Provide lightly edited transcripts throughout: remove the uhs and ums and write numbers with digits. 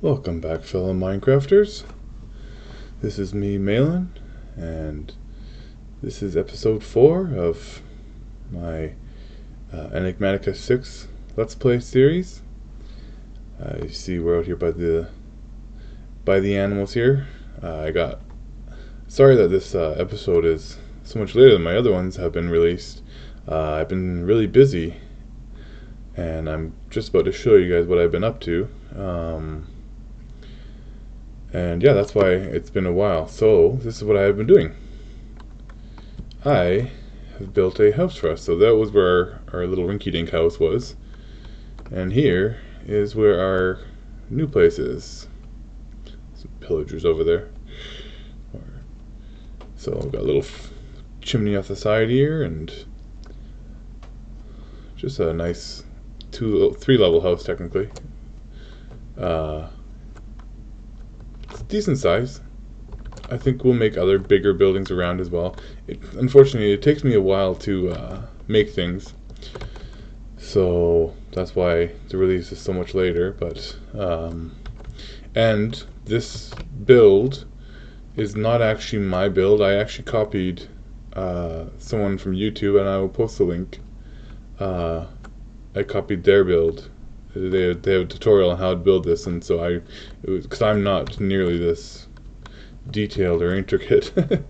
Welcome back, fellow Minecrafters. This is me, Malin, and this is episode 4 of my Enigmatica 6 Let's Play series. You see we're out here by the animals here. Sorry that this episode is so much later than my other ones have been released. I've been really busy, and I'm just about to show you guys what I've been up to. And yeah, that's why it's been a while. So this is what I have been doing. I have built a house for us. So that was where our little rinky-dink house was. And here is where our new place is. Some pillagers over there. So we've got a little chimney off the side here, and just a nice 3-level house technically. It's decent size. I think we'll make other bigger buildings around as well. Unfortunately, it takes me a while to make things, so that's why the release is so much later. But and this build is not actually my build. I actually copied someone from YouTube, and I will post the link. I copied their build. They have a tutorial on how to build this, and so because I'm not nearly this detailed or intricate. The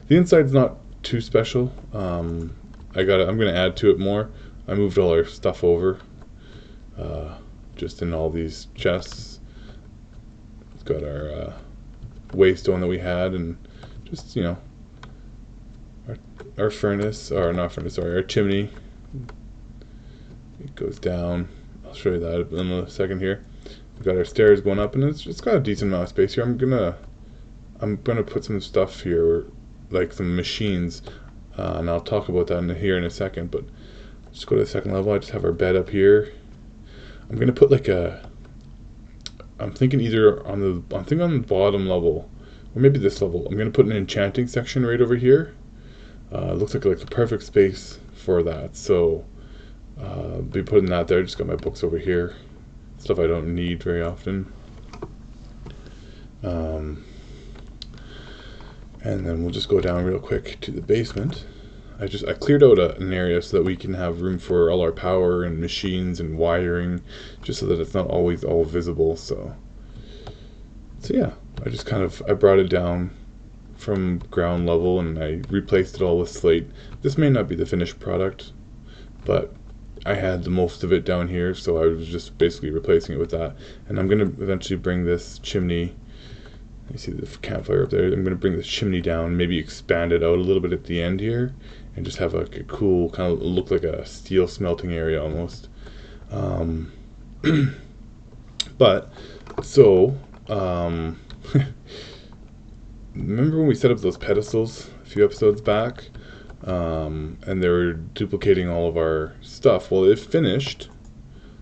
inside's not too special. I'm gonna add to it more. I moved all our stuff over, just in all these chests. It's got our waystone that we had, and just our furnace, or not furnace, sorry, our chimney. It goes down. I'll show you that in a second here. We've got our stairs going up, and it's got a decent amount of space here. I'm gonna put some stuff here, like some machines, and I'll talk about that here in a second. But just go to the second level. I just have our bed up here. I'm gonna put I'm thinking on the bottom level, or maybe this level. I'm gonna put an enchanting section right over here. It looks like the perfect space for that. So. Be putting that there. Just got my books over here, stuff I don't need very often. And then we'll just go down real quick to the basement. I cleared out an area so that we can have room for all our power and machines and wiring, just so that it's not always all visible. So yeah, I brought it down from ground level, and I replaced it all with slate. This may not be the finished product, but I had the most of it down here, so I was just basically replacing it with that. And I'm going to eventually bring this chimney, you see the campfire up there, I'm going to bring this chimney down, maybe expand it out a little bit at the end here, and just have a cool, kind of look like a steel smelting area almost. Remember when we set up those pedestals a few episodes back? And they were duplicating all of our stuff. Well, it finished.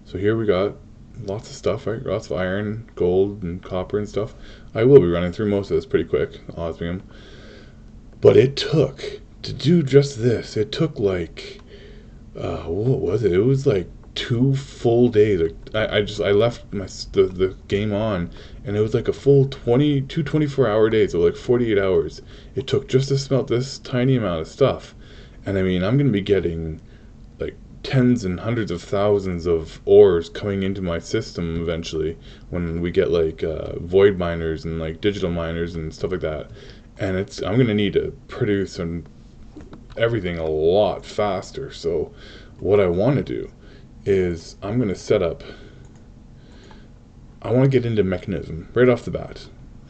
So here we got lots of stuff, right? Lots of iron, gold, and copper and stuff. I will be running through most of this pretty quick, Osmium. But it took, to do just this, it took what was it? It was like 2 full days. I left the game on, and it was like a full 24-hour days, so like 48 hours it took just to smelt this tiny amount of stuff. And I mean, I'm gonna be getting like tens and hundreds of thousands of ores coming into my system eventually when we get void miners and digital miners and stuff like that. And I'm gonna need to produce everything a lot faster. So what I want to do is I'm going to set up, I want to get into Mekanism right off the bat.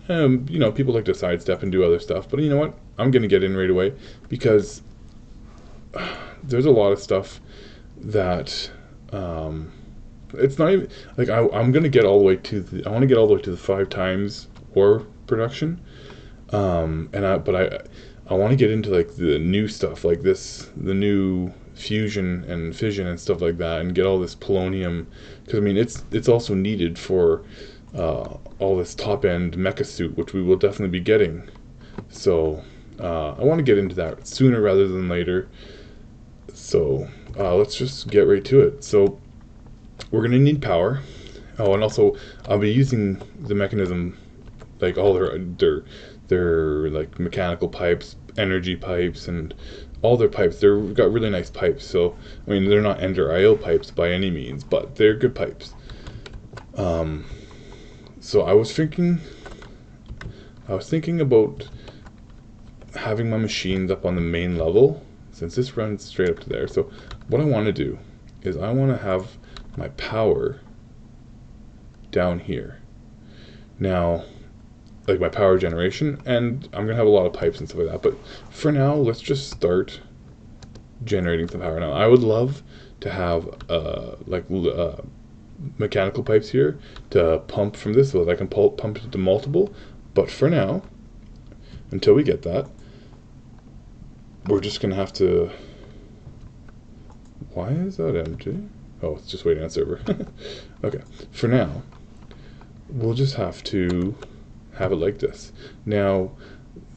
People like to sidestep and do other stuff, but you know what? I'm going to get in right away, because there's a lot of stuff that it's not even I'm going to get all the way to I want to get all the way to the 5 times ore production, but I want to get into the new stuff like this, the new fusion and fission and stuff like that, and get all this polonium, because I mean it's also needed for all this top end mecha suit, which we will definitely be getting. So I want to get into that sooner rather than later. So let's just get right to it. So we're going to need power. Oh, and also I'll be using the Mechanism, like all their like mechanical pipes, energy pipes, and all their pipes. They've got really nice pipes. So I mean, they're not Ender IO pipes by any means, but they're good pipes. So I was thinking about having my machines up on the main level, since this runs straight up to there. So what I want to do is I want to have my power down here. Now, like my power generation, and I'm going to have a lot of pipes and stuff like that, but for now, let's just start generating some power. Now, I would love to have mechanical pipes here to pump from this so that I can pump it to multiple, but for now, until we get that, we're just going to have to... Why is that empty? Oh, it's just waiting on server. Okay, for now, we'll just have to have it like this. Now,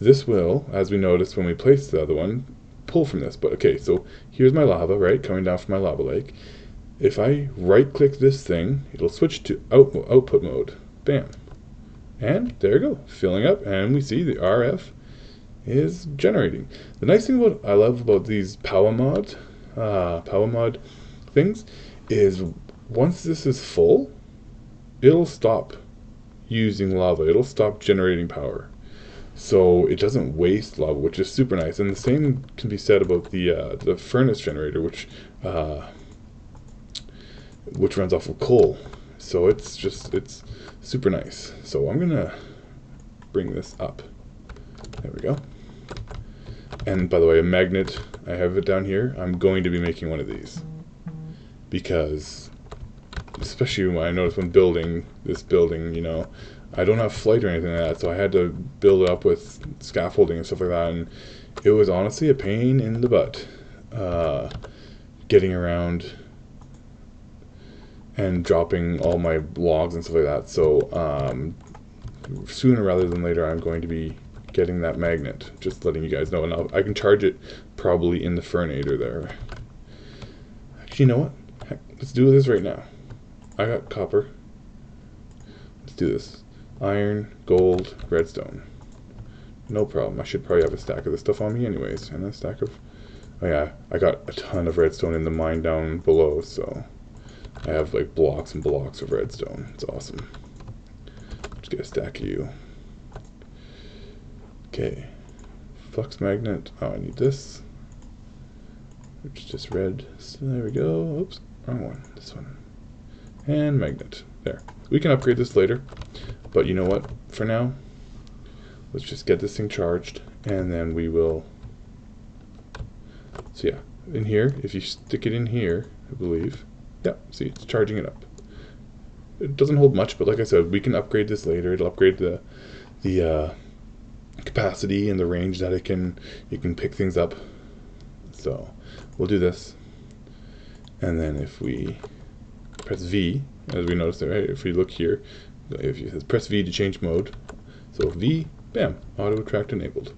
this will, as we noticed when we placed the other one, pull from this. But okay, so here's my lava, right, coming down from my lava lake. If I right-click this thing, it'll switch to output mode. Bam. And there you go, filling up, and we see the RF is generating. The nice thing I love about these power mod things is once this is full, it'll stop using lava. It'll stop generating power. So it doesn't waste lava, which is super nice. And the same can be said about the furnace generator, which runs off of coal. So it's super nice. So I'm gonna bring this up. There we go. And by the way, a magnet, I have it down here. I'm going to be making one of these because, especially when I noticed when building this building, you know, I don't have flight or anything like that, so I had to build it up with scaffolding and stuff like that, and it was honestly a pain in the butt getting around and dropping all my logs and stuff like that. So sooner rather than later, I'm going to be getting that magnet, just letting you guys know, and I can charge it probably in the Furnator there. Actually, you know what? Heck, let's do this right now. I got copper. Let's do this. Iron, gold, redstone. No problem. I should probably have a stack of this stuff on me anyways, and a stack of... Oh yeah, I got a ton of redstone in the mine down below, so I have like blocks and blocks of redstone. It's awesome. Let's get a stack of you. Okay, Flux Magnet. Oh, I need this, which is just red. So there we go. Oops, wrong one. This one. And magnet. There. We can upgrade this later, but you know what? For now, let's just get this thing charged, and then we will... So yeah, in here, if you stick it in here, I believe. Yeah, see, it's charging it up. It doesn't hold much, but like I said, we can upgrade this later. It'll upgrade the capacity and the range that you can pick things up. So we'll do this, and then if we press V, as we noticed there, right? If we look here, if you press V to change mode, so V, bam, auto attract enabled.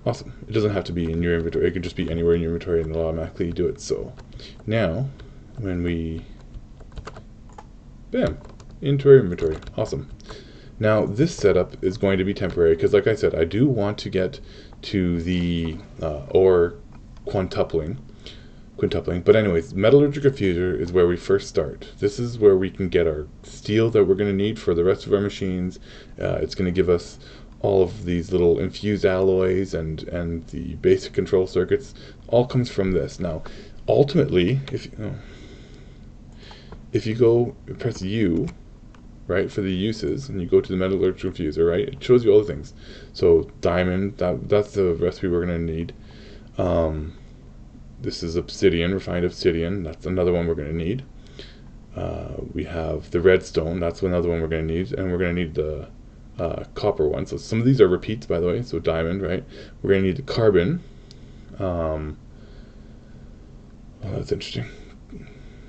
Awesome. It doesn't have to be in your inventory, it can just be anywhere in your inventory and it'll automatically do it. So now when we, bam, into our inventory. Awesome. Now this setup is going to be temporary because, like I said, I do want to get to the ore quintupling. But anyways, Metallurgic Diffuser is where we first start. This is where we can get our steel that we're going to need for the rest of our machines. It's going to give us all of these little infused alloys and the basic control circuits. All comes from this. Now, ultimately, if you go press U, right, for the uses, and you go to the Metallurgic Diffuser, right, it shows you all the things. So diamond, that's the recipe we're going to need. This is obsidian, refined obsidian, that's another one we're going to need. We have the redstone, that's another one we're going to need, and we're going to need the copper one. So some of these are repeats, by the way, so diamond, right? We're going to need the carbon. Oh, that's interesting.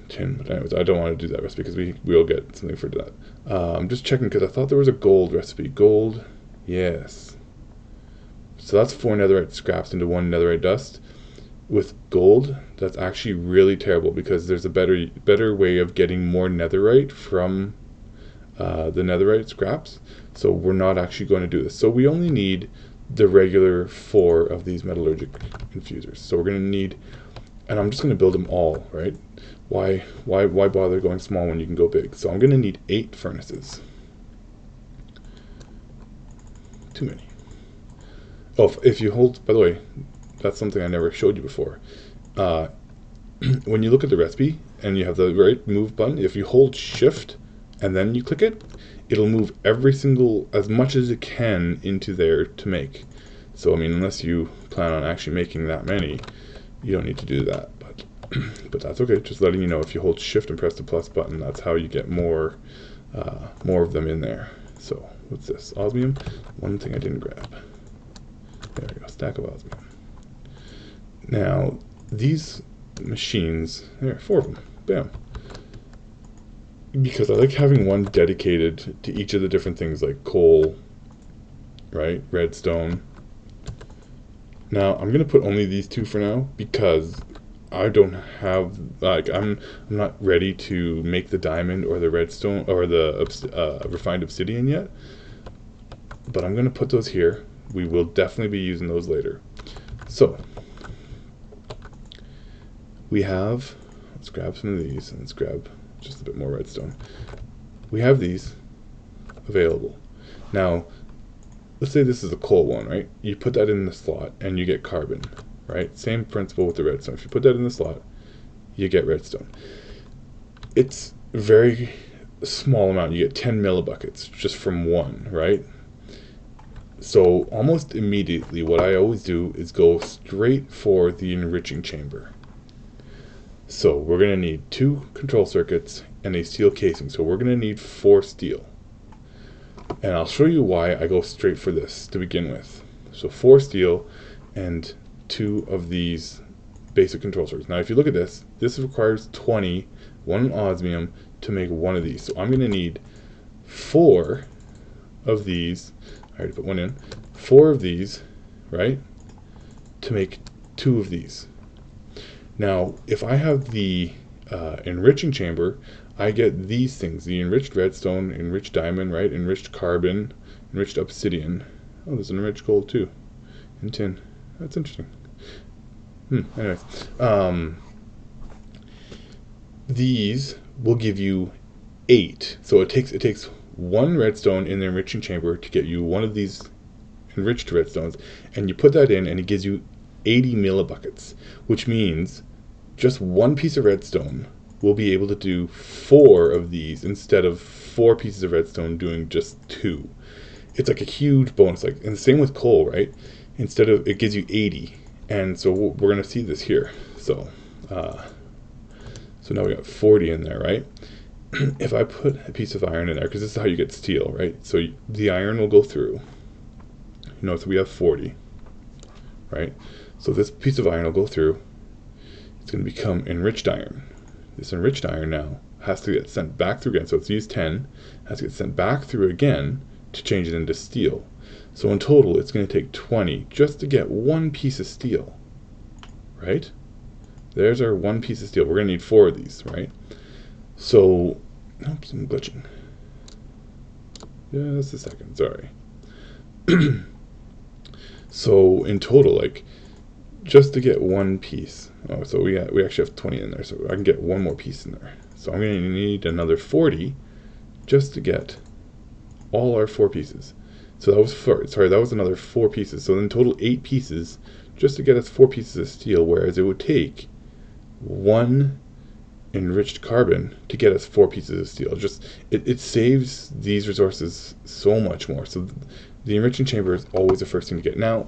Tin, but anyways, I don't want to do that recipe because we'll get something for that. I'm just checking because I thought there was a gold recipe. Gold, yes. So that's 4 netherite scraps into 1 netherite dust. with gold, that's actually really terrible, because there's a better way of getting more netherite from the netherite scraps. So we're not actually going to do this. So we only need the regular 4 of these metallurgic infusers. So we're going to need, and I'm just going to build them all, right? Why bother going small when you can go big? So I'm going to need 8 furnaces. Too many. Oh, if you hold, by the way, that's something I never showed you before. When you look at the recipe and you have the right move button, if you hold shift and then you click it, it'll move every single, as much as it can, into there to make. So I mean, unless you plan on actually making that many, you don't need to do that, but that's okay. Just letting you know, if you hold shift and press the plus button, that's how you get more of them in there. So what's this? Osmium. One thing I didn't grab. There we go, stack of osmium. Now these machines, there, 4 of them, bam. Because I like having one dedicated to each of the different things, like coal, right, redstone. Now I'm gonna put only these 2 for now, because I don't have, like, I'm not ready to make the diamond or the redstone or the refined obsidian yet. But I'm gonna put those here. We will definitely be using those later. So we have, let's grab some of these, and let's grab just a bit more redstone. We have these available. Now, let's say this is a coal one, right? You put that in the slot and you get carbon, right? Same principle with the redstone. If you put that in the slot, you get redstone. It's a very small amount. You get 10 millibuckets just from one, right? So almost immediately, what I always do is go straight for the enriching chamber. So we're going to need 2 control circuits and a steel casing. So we're going to need 4 steel. And I'll show you why I go straight for this to begin with. So 4 steel and 2 of these basic control circuits. Now if you look at this, this requires 20, 1 osmium to make 1 of these. So I'm going to need 4 of these. I already put 1 in. 4 of these, right, to make 2 of these. Now, if I have the enriching chamber, I get these things: the enriched redstone, enriched diamond, right, enriched carbon, enriched obsidian. Oh, there's an enriched gold too, and tin. That's interesting. Anyways, these will give you 8. So it takes 1 redstone in the enriching chamber to get you 1 of these enriched redstones, and you put that in, and it gives you 80 millibuckets, which means just 1 piece of redstone will be able to do 4 of these instead of 4 pieces of redstone doing just 2. It's like a huge bonus. Like, and the same with coal, right? Instead of, it gives you 80, and so we're going to see this here. So so now we got 40 in there, right? If I put a piece of iron in there, because this is how you get steel, right? So the iron will go through. So we have 40, right? So this piece of iron will go through. It's going to become enriched iron. This enriched iron now has to get sent back through again. So it's used 10, has to get sent back through again to change it into steel. So in total, it's going to take 20 just to get 1 piece of steel, right? There's our 1 piece of steel. We're going to need 4 of these, right? So, oops, I'm glitching. Just a second, sorry. So in total, like, just to get 1 piece. Oh, so we actually have 20 in there, so I can get 1 more piece in there. So I'm going to need another 40 just to get all our 4 pieces. So that was that was another 4 pieces. So in total, 8 pieces just to get us 4 pieces of steel, whereas it would take 1 enriched carbon to get us 4 pieces of steel. Just it saves these resources so much more. So the enriching chamber is always the first thing to get. Now,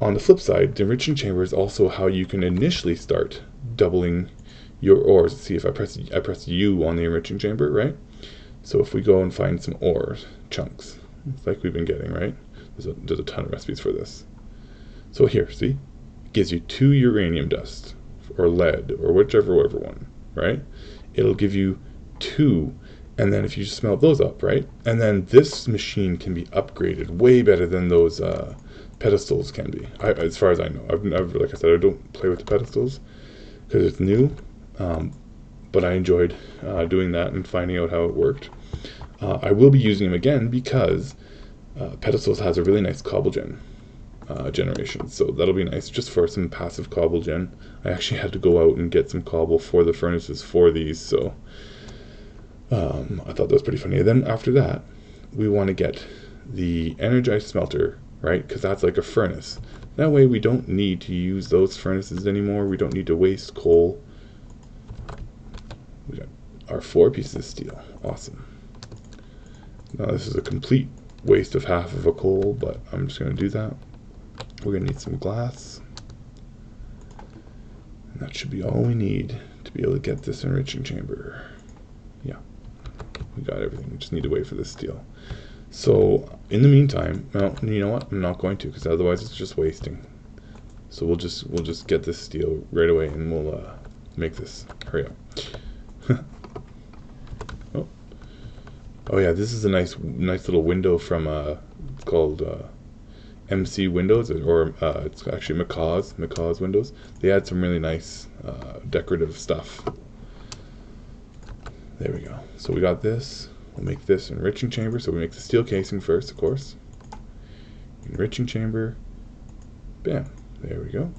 on the flip side, the enriching chamber is also how you can initially start doubling your ores. See, if I press U on the enriching chamber, right? So if we go and find some ore chunks, like we've been getting, right? There's a ton of recipes for this. So here, see, it gives you 2 uranium dust, or lead, or whichever one, right? It'll give you 2, and then if you just smelt those up, right? And then this machine can be upgraded way better than those pedestals can be. As far as I know, I've never, like I said, I don't play with the pedestals because it's new, but I enjoyed doing that and finding out how it worked. I will be using them again because pedestals has a really nice cobble generation, so that'll be nice just for some passive cobble gen. I actually had to go out and get some cobble for the furnaces for these, so I thought that was pretty funny. And then after that, we want to get the Energized Smelter, right? Because that's like a furnace. That way we don't need to use those furnaces anymore. We don't need to waste coal. We got our 4 pieces of steel. Awesome. Now this is a complete waste of half of a coal, but I'm just going to do that. We're going to need some glass. And that should be all we need to be able to get this enriching chamber. Yeah, we got everything. We just need to wait for this steel. So in the meantime, well, you know what? I'm not going to, because otherwise it's just wasting. So we'll just get this steel right away, and we'll make this. Hurry up. Oh yeah, this is a nice little window from it's called MC Windows, or it's actually Macaw's Windows. They had some really nice decorative stuff. There we go. So we got this. We'll make this enriching chamber. So we make the steel casing first, of course. Enriching chamber. Bam. There we go.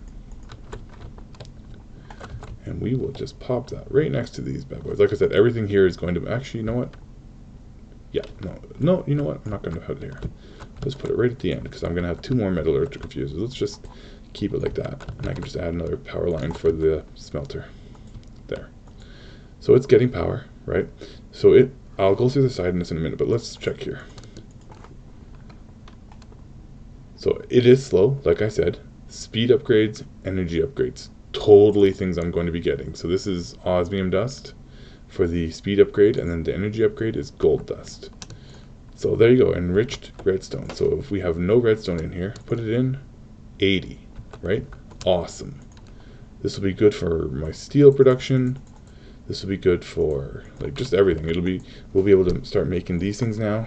And we will just pop that right next to these bad boys. Like I said, everything here is going to actually, you know what? Yeah, no, you know what? I'm not going to put it here. Let's put it right at the end, because I'm going to have 2 more metallurgic diffusers. Let's just keep it like that. And I can just add another power line for the smelter. There. So it's getting power, right? So I'll go through the side in this in a minute, but let's check here. So it is slow, like I said. Speed upgrades, energy upgrades. Totally things I'm going to be getting. So this is osmium dust for the speed upgrade, and then the energy upgrade is gold dust. So there you go, enriched redstone. So if we have no redstone in here, put it in 80, right? Awesome. This will be good for my steel production. This will be good for like just everything. We'll be able to start making these things now.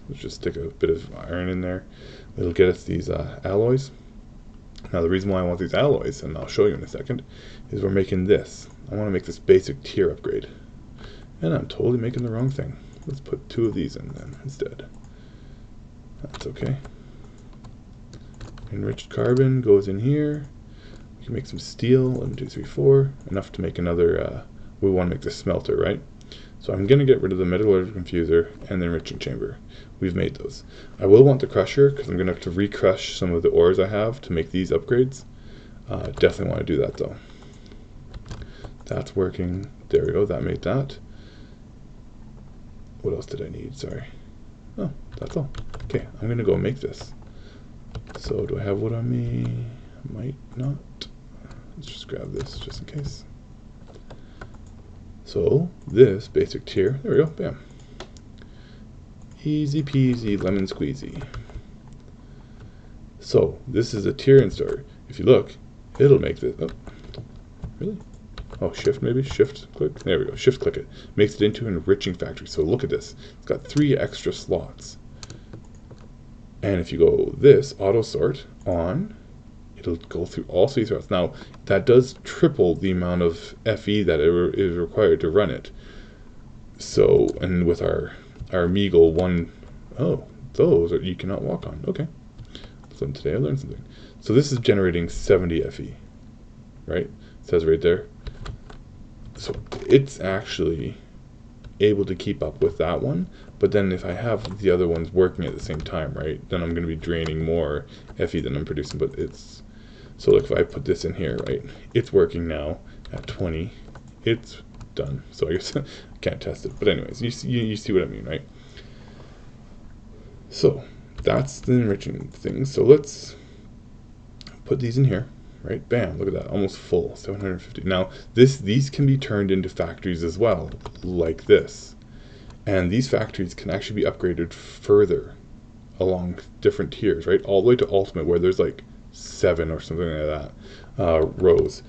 Let's just stick a bit of iron in there. It'll get us these alloys. Now the reason why I want these alloys, and I'll show you in a second, is we're making this. I want to make this basic tier upgrade. And I'm totally making the wrong thing. Let's put 2 of these in then instead. That's okay. Enriched carbon goes in here. We can make some steel. 1, 2, 3, 4. Enough to make another. We want to make the smelter, right? So I'm going to get rid of the Metallurgic Diffuser and the Enriching Chamber. We've made those. I will want the crusher, because I'm going to have to recrush some of the ores I have to make these upgrades. Definitely want to do that though. That's working. There we go. That made that. What else did I need? Sorry. Oh, that's all. Okay, I'm going to go make this. So do I have wood on me? I might not. Let's just grab this just in case. So this basic tier, there we go, bam. Easy peasy lemon squeezy. So this is a tier installer. If you look, it'll make this. Oh, really? Oh, shift maybe? Shift click? There we go. Shift click it. Makes it into an enriching factory. So look at this. It's got 3 extra slots. And if you go this, auto sort on, it'll go through all 3 slots. Now, that does triple the amount of FE that is required to run it. So, and with our meagle 1, oh, those are, you cannot walk on. Okay. So today I learned something. So this is generating 70 FE, right? It says right there. So it's actually able to keep up with that one, but then if I have the other ones working at the same time, right, then I'm going to be draining more FE than I'm producing. But it's, so like if I put this in here, right, it's working now at 20, it's done. So I guess I can't test it, but anyways, you see what I mean, right? So that's the enriching thing. So let's put these in here. Right, bam, look at that, almost full, 750. Now, these can be turned into factories as well, like this. And these factories can actually be upgraded further along different tiers, right? All the way to ultimate, where there's like 7 or something like that rows.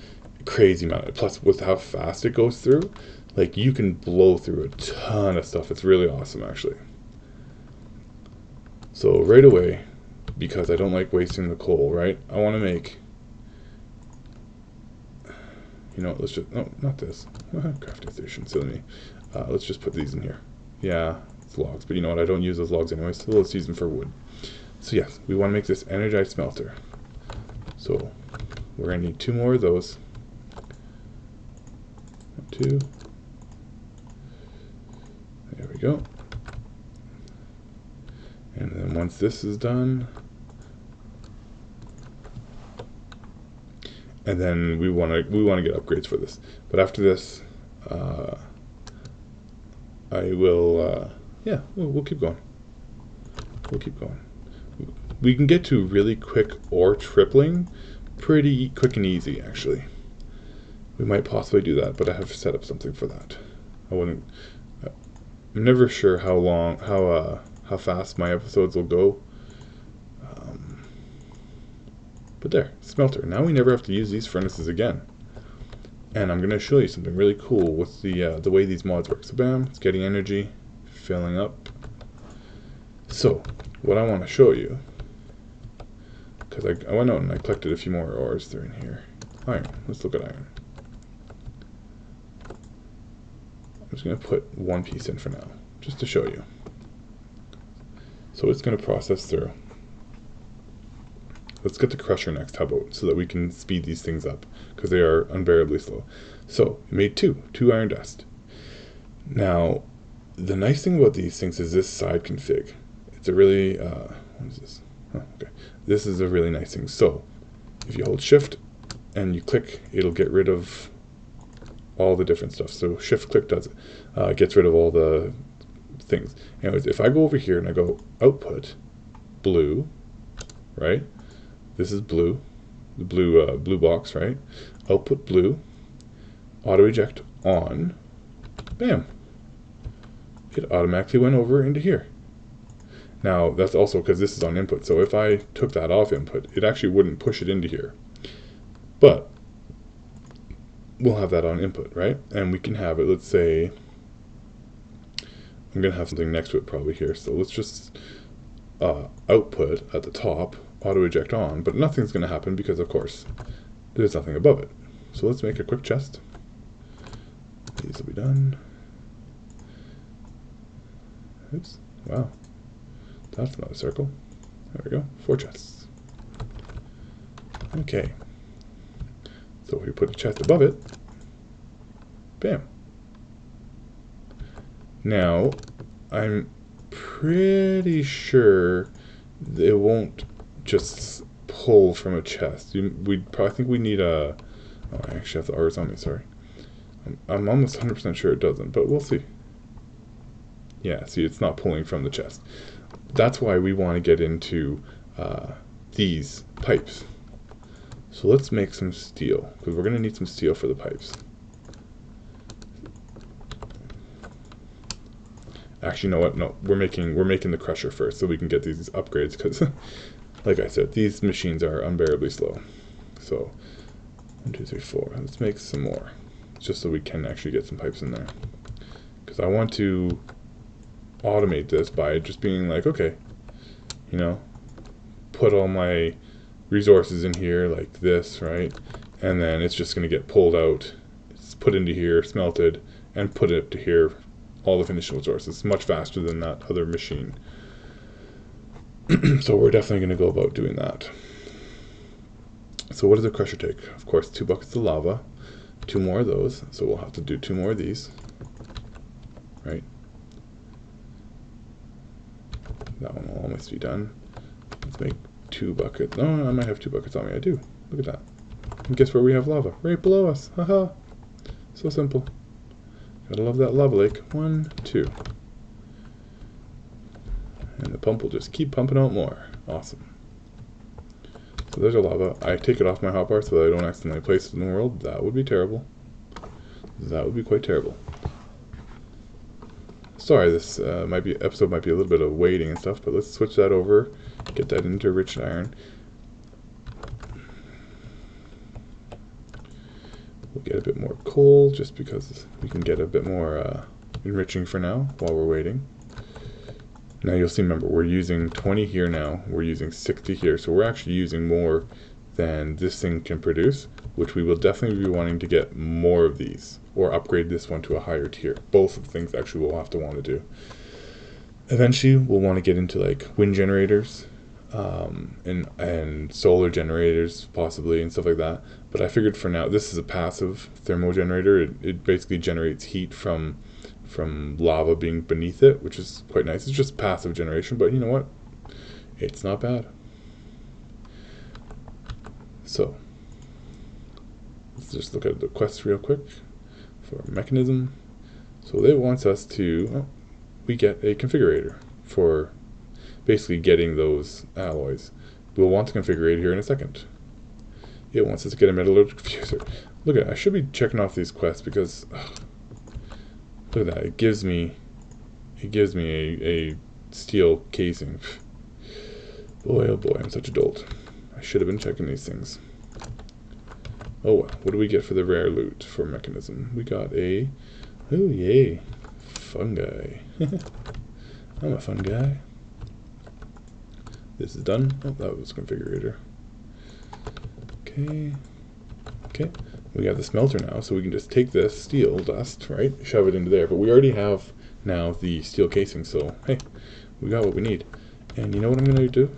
Crazy amount. Plus, with how fast it goes through, like you can blow through a ton of stuff. It's really awesome, actually. So right away, because I don't like wasting the coal, right? I want to make, you know, let's just, no, not this. Crafting station, silly me. Let's just put these in here. Yeah, it's logs, but you know what? I don't use those logs anyway, so let's use them for wood. So yes, we want to make this Energized Smelter. So we're going to need 2 more of those. 1, 2. There we go. And then once this is done, and then we want to get upgrades for this. But after this, I will yeah, we'll keep going. We'll keep going. We can get to really quick ore tripling pretty quick and easy, actually. We might possibly do that, but I have set up something for that. I'm never sure how fast my episodes will go. But there, smelter. Now we never have to use these furnaces again. And I'm going to show you something really cool with the way these mods work. So bam, it's getting energy, filling up. So what I want to show you, because I went out and I collected a few more ores. They're in here. Iron. Let's look at iron. I'm just going to put 1 piece in for now, just to show you. So it's going to process through. Let's get the crusher next, how about, so that we can speed these things up, because they are unbearably slow. So, it made 2 iron dust. Now, the nice thing about these things is this side config. It's a really, what is this? Oh, okay. This is a really nice thing. So, if you hold shift and you click, it'll get rid of all the different stuff. So, shift click does it. Gets rid of all the things. Anyways, if I go over here and I go output, blue, right? This is blue, the blue box, right? Output blue, auto eject on, bam. It automatically went over into here. Now, that's also because this is on input, so if I took that off input, it actually wouldn't push it into here. But we'll have that on input, right? And we can have it, let's say, I'm going to have something next to it probably here, so let's just output at the top, auto eject on, but nothing's going to happen because, of course, there's nothing above it. So let's make a quick chest. These will be done. Oops. Wow. That's not a circle. There we go. 4 chests. Okay. So if we put a chest above it, bam. Now, I'm pretty sure it won't just pull from a chest. I think we need a... Oh, I actually have the R's on me, sorry. I'm almost 100% sure it doesn't, but we'll see. Yeah, see, it's not pulling from the chest. That's why we want to get into these pipes. So let's make some steel, because we're going to need some steel for the pipes. Actually, you know what? No, we're making the crusher first, so we can get these upgrades, because like I said, these machines are unbearably slow. So 1, 2, 3, 4. Let's make some more, just so we can actually get some pipes in there. Because I want to automate this by just being like, okay, you know, put all my resources in here like this, right? And then it's just going to get pulled out, it's put into here, smelted, and put it to here. All the finished resources much faster than that other machine. So we're definitely going to go about doing that. So what does a crusher take? Of course, 2 buckets of lava, 2 more of those. So we'll have to do 2 more of these, right? That one will almost be done. Let's make 2 buckets. No, I might have 2 buckets on me. I do. Look at that. And guess where we have lava? Right below us. Haha. So simple. Gotta love that lava lake. 1, 2. And the pump will just keep pumping out more. Awesome. So there's our lava. I take it off my hotbar so that I don't accidentally place it in the world. That would be terrible. That would be quite terrible. Sorry, this episode might be a little bit of waiting and stuff, but let's switch that over. Get that into rich iron. We'll get a bit more coal just because we can get a bit more enriching for now while we're waiting. Now you'll see, remember, we're using 20 here now, we're using 60 here, so we're actually using more than this thing can produce, which we will definitely be wanting to get more of these, or upgrade this one to a higher tier. Both of the things actually we'll have to want to do. Eventually we'll want to get into like wind generators, and solar generators possibly, and stuff like that. But I figured for now, this is a passive thermo generator. It basically generates heat from lava being beneath it, which is quite nice. It's just passive generation, but you know what? It's not bad. So let's just look at the quest real quick for Mechanism. So it wants us to, we get a configurator for basically getting those alloys. We'll want to configure it here in a second. It wants us to get a Metallurgic Diffuser. Look at it. I should be checking off these quests because look at that. It gives me a steel casing. Boy, oh boy, I'm such a dolt. I should have been checking these things. Oh well, what do we get for the rare loot for Mechanism? We got a, oh yay, fungi. I'm a fun guy. This is done. Oh, that was configurator. Okay. Okay. We got the smelter now, so we can just take this steel dust, right? Shove it into there. But we already have now the steel casing, so hey, we got what we need. And you know what I'm going to do?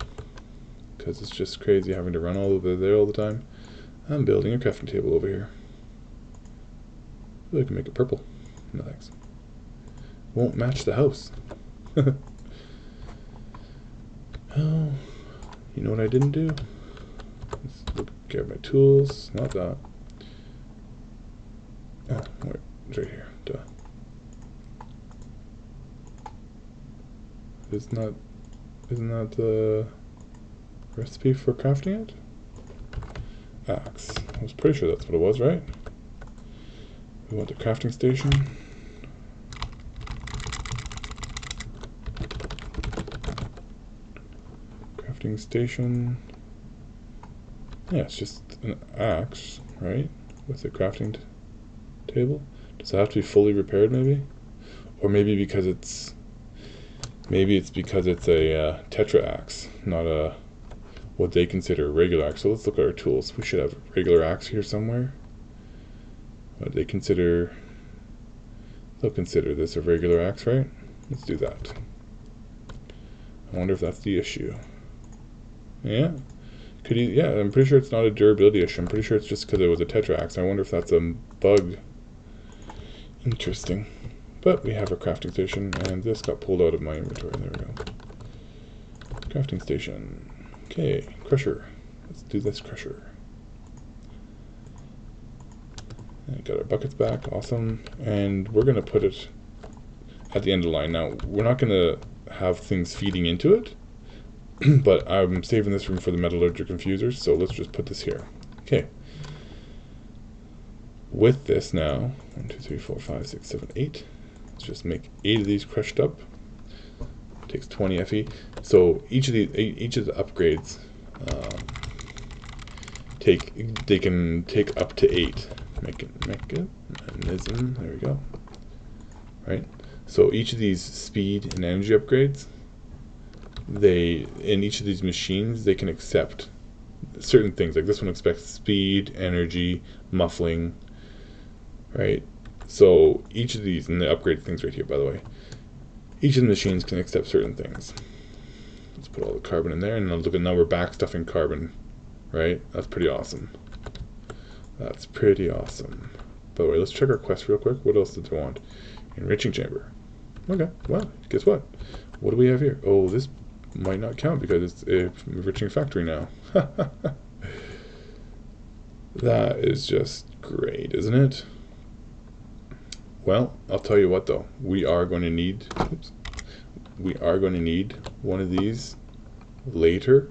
Because it's just crazy having to run all over there all the time. I'm building a crafting table over here. Ooh, I can make it purple. No thanks. Won't match the house. Oh, you know what I didn't do? Let's look, grab my tools. Not that. Oh, wait, it's right here. Duh. Isn't that the recipe for crafting it? Axe. I was pretty sure that's what it was, right? We want the crafting station. Crafting station. Yeah, it's just an axe, right? With a crafting table. Does it have to be fully repaired, maybe? Or maybe because it's a tetra axe, not a what they consider a regular axe. So let's look at our tools. We should have a regular axe here somewhere. What they consider, they'll consider this a regular axe, right? Let's do that. I wonder if that's the issue. Yeah. Could you? Yeah, I'm pretty sure it's not a durability issue. I'm pretty sure it's just because it was a tetra axe. I wonder if that's a bug. Interesting. But we have a crafting station, and this got pulled out of my inventory. There we go. Crafting station. Okay, crusher. Let's do this crusher. And got our buckets back. Awesome. And we're going to put it at the end of the line. Now, we're not going to have things feeding into it, but I'm saving this room for the Metallurgic Diffusers, so let's just put this here. Okay. With this now, 1, 2, 3, 4, 5, 6, 7, 8. Let's just make 8 of these crushed up. Takes 20 FE. So each of the upgrades they can take up to 8. Mechanism. There we go. Right. So each of these speed and energy upgrades, in each of these machines they can accept certain things. Like this one expects speed, energy, muffling. Right. So each of these, and the upgrade things right here, by the way, each of the machines can accept certain things. Let's put all the carbon in there, and look at now we're backstuffing carbon, right? That's pretty awesome. That's pretty awesome. By the way, let's check our quest real quick. What else did they want? Enriching Chamber. Okay, well, guess what? What do we have here? Oh, this might not count because it's a enriching factory now. That is just great, isn't it? Well, I'll tell you what though, we are going to need one of these later,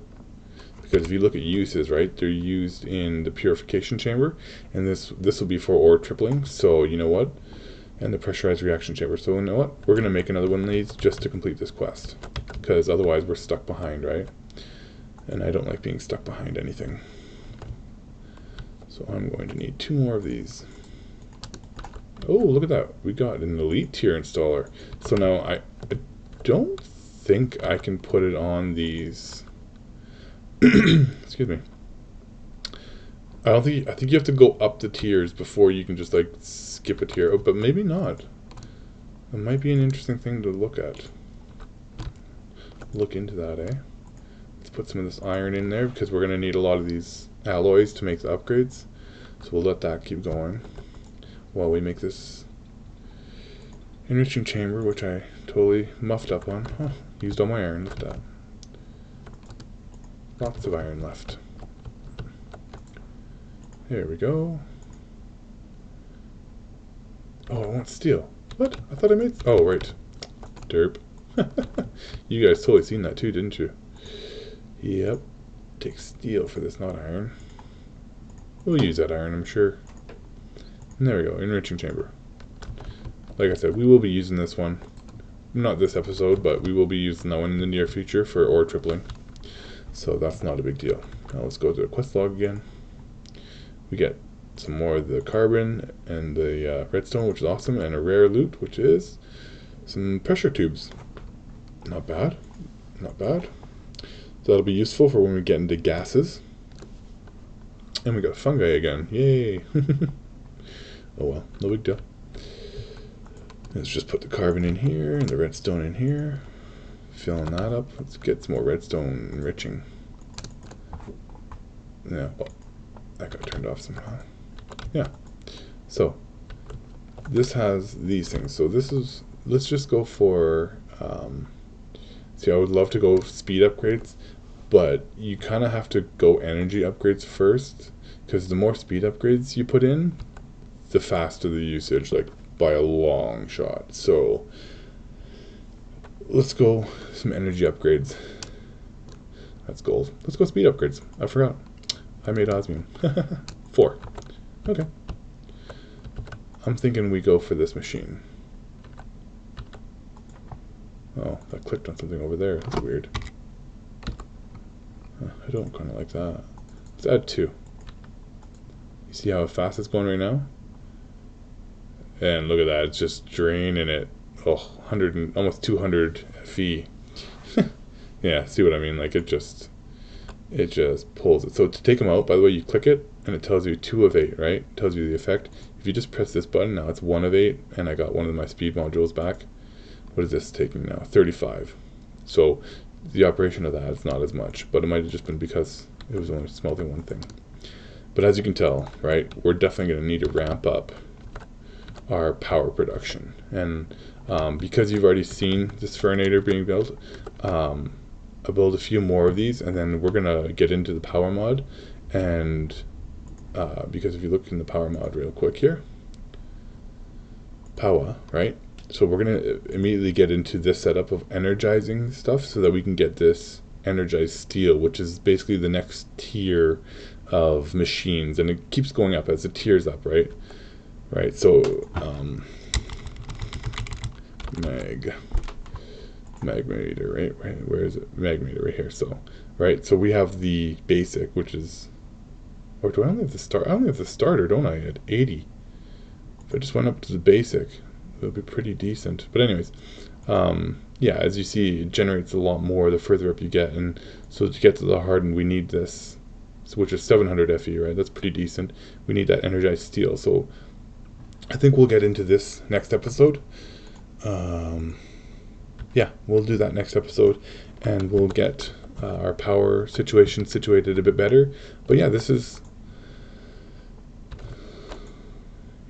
because if you look at uses, right, they're used in the purification chamber, and this will be for ore tripling. So you know what, and the pressurized reaction chamber. So you know what, we're going to make another one of these just to complete this quest, because otherwise we're stuck behind, right? And I don't like being stuck behind anything. So I'm going to need 2 more of these. Oh, look at that. We got an elite tier installer. So now I don't think I can put it on these. Excuse me. I think you have to go up the tiers before you can just like skip a tier. Oh, but maybe not. It might be an interesting thing to look at. Look into that, eh? Let's put some of this iron in there because we're going to need a lot of these alloys to make the upgrades. So we'll let that keep going while we make this enriching chamber, which I totally muffed up on. Oh, used all my iron. Look at that. Lots of iron left. There we go. Oh, I want steel. What? I thought I made... Oh, right. Derp. You guys totally seen that too, didn't you? Yep. Take steel for this, not iron. We'll use that iron, I'm sure. And there we go. Enriching chamber. Like I said, we will be using this one. Not this episode, but we will be using that one in the near future for ore tripling. So that's not a big deal. Now let's go to the quest log again. We get some more of the carbon and the redstone, which is awesome, and a rare loot, which is some pressure tubes. Not bad. Not bad. So that'll be useful for when we get into gases. And we got fungi again. Yay! Oh well, no big deal. Let's just put the carbon in here and the redstone in here. Filling that up. Let's get some more redstone enriching. Yeah, oh, that got turned off somehow. Yeah. So this has these things. So this is, let's just go for see, I would love to go speed upgrades, but you kind of have to go energy upgrades first, because the more speed upgrades you put in, the faster the usage, like by a long shot. So let's go some energy upgrades. That's gold. Let's go speed upgrades. I forgot. I made osmium. 4. Okay. I'm thinking we go for this machine. Oh, that clicked on something over there. That's weird. I don't kind of like that. Let's add 2. You see how fast it's going right now? And look at that. It's just draining it. Oh, 100 and almost 200 FE. Yeah, see what I mean? Like it just pulls it. So to take them out, by the way, you click it and it tells you 2 of 8, right? It tells you the effect. If you just press this button, now it's 1 of 8, and I got one of my speed modules back. What is this taking now? 35. So the operation of that is not as much, but it might have just been because it was only smelting one thing. But as you can tell, right, we're definitely going to need to ramp up our power production. And because you've already seen this furnator being built, I'll build a few more of these, and then we're going to get into the power mod. And because if you look in the power mod real quick here, power, right? So we're going to immediately get into this setup of energizing stuff so that we can get this energized steel, which is basically the next tier of machines, and it keeps going up as it tiers up, right? Right, so magmeter, right, where is it? Magmeter right here. So right, so we have the basic, which is, or do I only have the start? I only have the starter, don't I, at 80? If I just went up to the basic, it would be pretty decent. But anyways, yeah, as you see, it generates a lot more the further up you get, and so to get to the hardened, we need this, which is 700 FE, right? That's pretty decent. We need that energized steel. So I think we'll get into this next episode. Yeah, we'll do that next episode, and we'll get our power situation situated a bit better. But yeah, this is,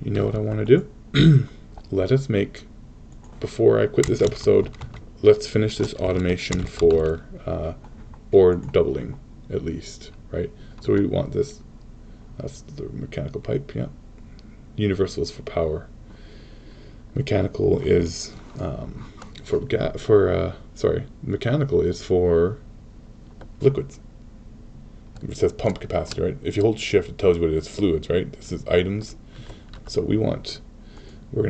you know what I want to do? Let us make, before I quit this episode, let's finish this automation for ore doubling, at least, right? So we want this, that's the mechanical pipe, yeah. Universal is for power. Mechanical is mechanical is for liquids. It says pump capacity, right? If you hold shift, it tells you what it is, fluids, right? This is items. So we're going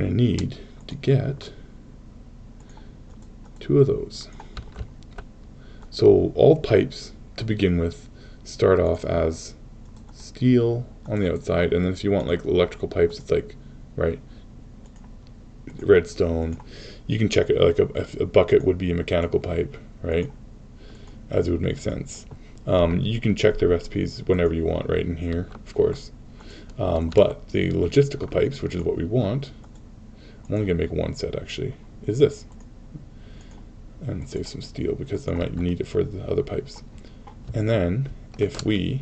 to need to get 2 of those. So all pipes, to begin with, start off as steel on the outside, and then if you want like electrical pipes, it's like, right, redstone. you can check it, like a bucket would be a mechanical pipe, right? As it would make sense. You can check the recipes whenever you want right in here, of course. But the logistical pipes, which is what we want, I'm only going to make one set actually, is this. And save some steel because I might need it for the other pipes. And then if we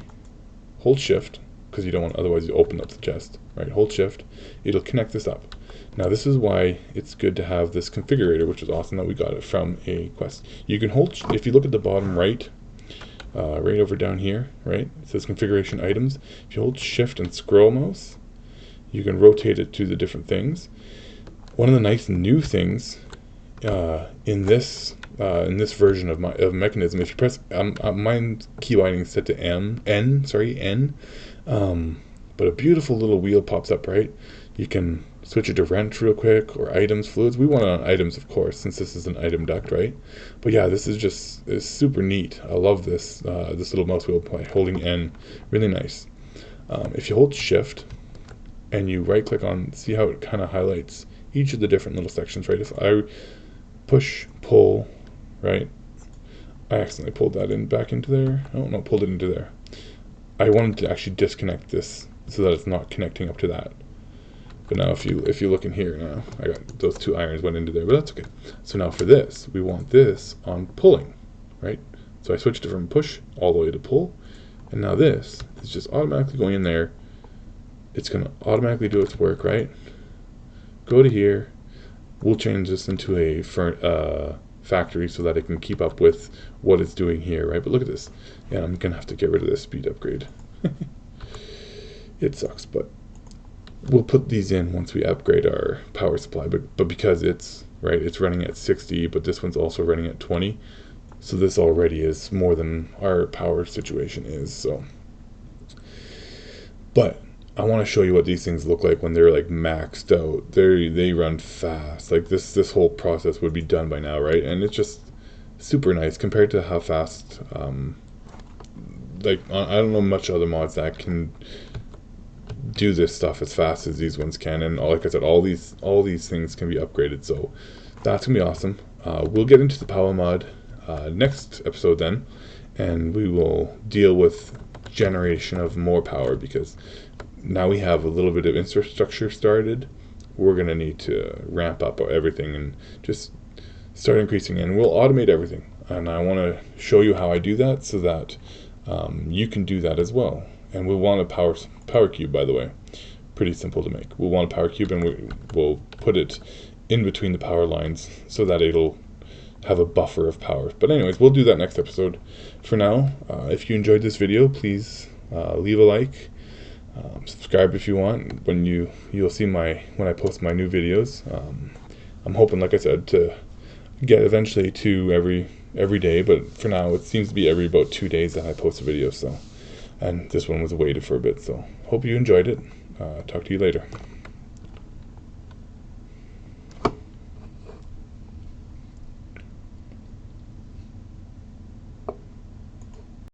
hold shift, because you don't want, otherwise you open up the chest, right? Hold shift, it'll connect this up. Now this is why it's good to have this configurator, which is awesome that we got it from a quest. You can hold, if you look at the bottom right, right over down here, right? It says configuration items. If you hold shift and scroll mouse, you can rotate it to the different things. One of the nice new things in this version of Mekanism, if you press, mine key binding is set to N, but a beautiful little wheel pops up, right? You can switch it to wrench real quick, or items, fluids. We want it on items, of course, since this is an item duct, right? But yeah, this is super neat. I love this this little mouse wheel holding N, really nice. If you hold shift and you right click on, see how it kind of highlights each of the different little sections, right? If I push, pull, right? I accidentally pulled that back into there. Oh no, pulled it into there. I wanted to actually disconnect this so that it's not connecting up to that. But now if you look in here now, I got those two irons went into there, but that's okay. So now for this, we want this on pulling, right? So I switched it from push all the way to pull, and now this is just automatically going in there. It's going to automatically do its work, right? Go to here. We'll change this into a factory so that it can keep up with what it's doing here, right? But look at this. Yeah, I'm going to have to get rid of this speed upgrade. It sucks, but we'll put these in once we upgrade our power supply. But because it's running at 60, but this one's also running at 20. So this already is more than our power situation is. So, but I want to show you what these things look like when they're like maxed out. They run fast. Like this whole process would be done by now, right? And it's just super nice compared to how fast. Like I don't know much other mods that can do this stuff as fast as these ones can. And like I said, all these things can be upgraded. So that's gonna be awesome. We'll get into the power mod next episode then, and we will deal with generation of more power, because now we have a little bit of infrastructure started. We're going to need to ramp up everything and just start increasing, and we'll automate everything. And I want to show you how I do that so that you can do that as well. And we'll want a power cube, by the way. Pretty simple to make. We'll want a power cube, and we'll put it in between the power lines so that it'll have a buffer of power. But anyways, we'll do that next episode. For now, if you enjoyed this video, please leave a like. Subscribe if you want. When you'll see when I post my new videos. I'm hoping, like I said, to get eventually to every day, but for now it seems to be every about 2 days that I post a video. So, and this one was waited for a bit. So hope you enjoyed it. Talk to you later.